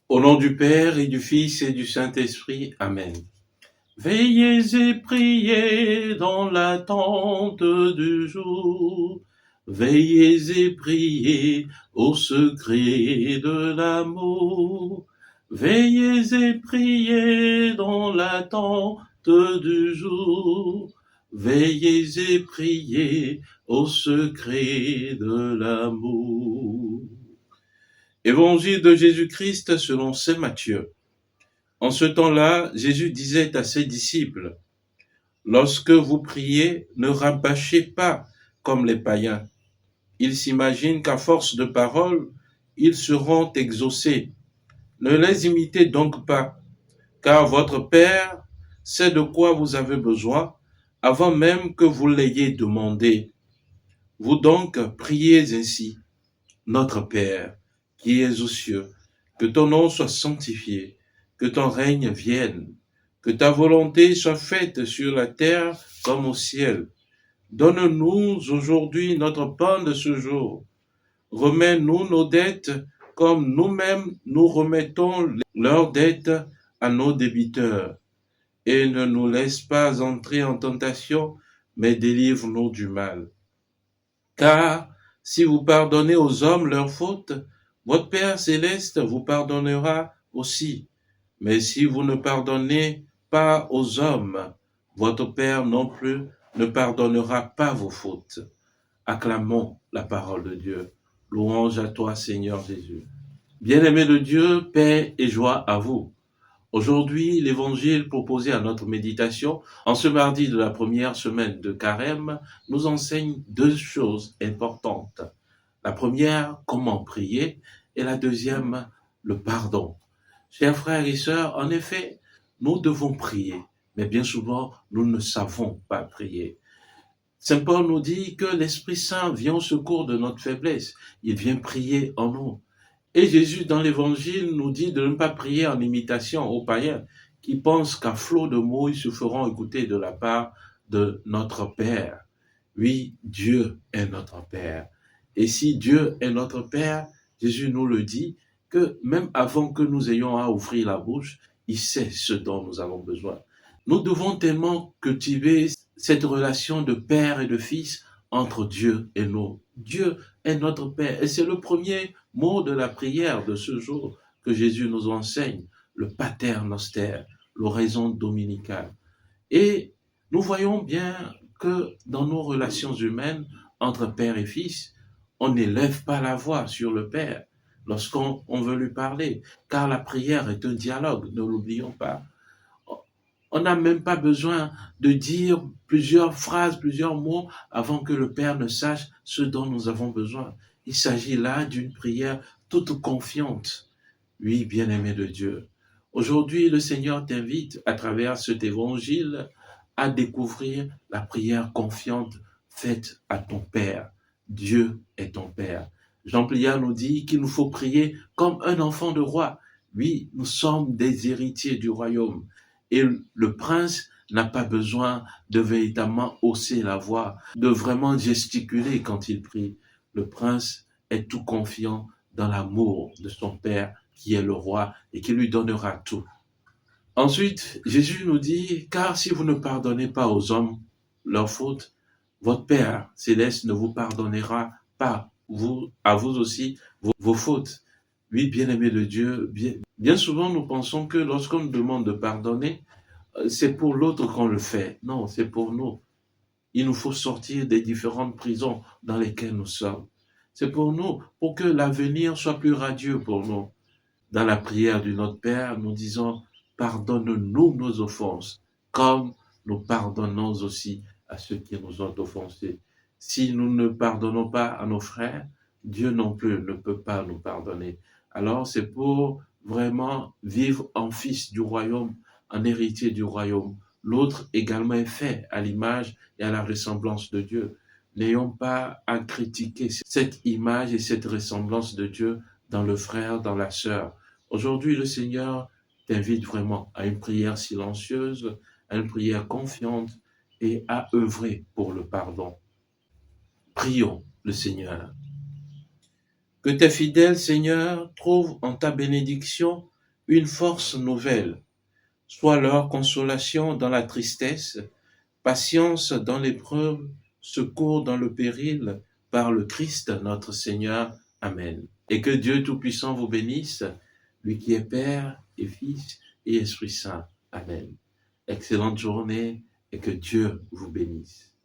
Au nom du Père et du Fils et du Saint-Esprit. Amen. Veillez et priez dans l'attente du jour. Veillez et priez au secret de l'amour. Veillez et priez dans l'attente du jour. Veillez et priez au secret de l'amour. Évangile de Jésus-Christ selon saint Matthieu. En ce temps-là, Jésus disait à ses disciples, « Lorsque vous priez, ne rabâchez pas comme les païens. Ils s'imaginent qu'à force de paroles, ils seront exaucés. Ne les imitez donc pas, car votre Père sait de quoi vous avez besoin avant même que vous l'ayez demandé. Vous donc priez ainsi. Notre Père, qui es aux cieux, que ton nom soit sanctifié, que ton règne vienne, que ta volonté soit faite sur la terre comme au ciel. Donne-nous aujourd'hui notre pain de ce jour. Remets-nous nos dettes comme nous-mêmes nous remettons leurs dettes à nos débiteurs. Et ne nous laisse pas entrer en tentation, mais délivre-nous du mal. Car si vous pardonnez aux hommes leurs fautes, votre Père céleste vous pardonnera aussi. Mais si vous ne pardonnez pas aux hommes, votre Père non plus ne pardonnera pas vos fautes. Acclamons la parole de Dieu. Louange à toi, Seigneur Jésus. Bien-aimés de Dieu, paix et joie à vous. Aujourd'hui, l'évangile proposé à notre méditation, en ce mardi de la première semaine de Carême, nous enseigne deux choses importantes. La première, comment prier, et la deuxième, le pardon. Chers frères et sœurs, en effet, nous devons prier, mais bien souvent, nous ne savons pas prier. Saint Paul nous dit que l'Esprit Saint vient au secours de notre faiblesse. Il vient prier en nous. Et Jésus, dans l'Évangile, nous dit de ne pas prier en imitation aux païens qui pensent qu'à flot de mots, ils se feront écouter de la part de notre Père. Oui, Dieu est notre Père. Et si Dieu est notre Père, Jésus nous le dit, que même avant que nous ayons à ouvrir la bouche, il sait ce dont nous avons besoin. Nous devons tellement cultiver cette relation de Père et de Fils entre Dieu et nous. Dieu est notre Père. Et c'est le premier mot de la prière de ce jour que Jésus nous enseigne, le Pater Noster, l'oraison dominicale. Et nous voyons bien que dans nos relations humaines, entre Père et Fils, on n'élève pas la voix sur le Père lorsqu'on veut lui parler, car la prière est un dialogue, ne l'oublions pas. On n'a même pas besoin de dire plusieurs phrases, plusieurs mots avant que le Père ne sache ce dont nous avons besoin. Il s'agit là d'une prière toute confiante. Oui, bien-aimé de Dieu. Aujourd'hui, le Seigneur t'invite à travers cet évangile à découvrir la prière confiante faite à ton Père. Dieu est ton Père. Jean Pliard nous dit qu'il nous faut prier comme un enfant de roi. Oui, nous sommes des héritiers du royaume. Et le prince n'a pas besoin de véritablement hausser la voix, de vraiment gesticuler quand il prie. Le prince est tout confiant dans l'amour de son Père qui est le roi et qui lui donnera tout. Ensuite, Jésus nous dit, car si vous ne pardonnez pas aux hommes leurs fautes, votre Père céleste ne vous pardonnera pas, à vous aussi, vos fautes. Oui, bien-aimé de Dieu, bien souvent nous pensons que lorsqu'on nous demande de pardonner, c'est pour l'autre qu'on le fait. Non, c'est pour nous. Il nous faut sortir des différentes prisons dans lesquelles nous sommes. C'est pour nous, pour que l'avenir soit plus radieux pour nous. Dans la prière du Notre Père, nous disons, pardonne-nous nos offenses, comme nous pardonnons aussi à ceux qui nous ont offensés. Si nous ne pardonnons pas à nos frères, Dieu non plus ne peut pas nous pardonner. Alors c'est pour vraiment vivre en fils du royaume, en héritier du royaume. L'autre également est fait à l'image et à la ressemblance de Dieu. N'ayons pas à critiquer cette image et cette ressemblance de Dieu dans le frère, dans la sœur. Aujourd'hui, le Seigneur t'invite vraiment à une prière silencieuse, à une prière confiante et à œuvrer pour le pardon. Prions le Seigneur. Que tes fidèles, Seigneur, trouvent en ta bénédiction une force nouvelle, soit leur consolation dans la tristesse, patience dans l'épreuve, secours dans le péril, par le Christ notre Seigneur. Amen. Et que Dieu Tout-Puissant vous bénisse, lui qui est Père et Fils et Esprit Saint. Amen. Excellente journée et que Dieu vous bénisse.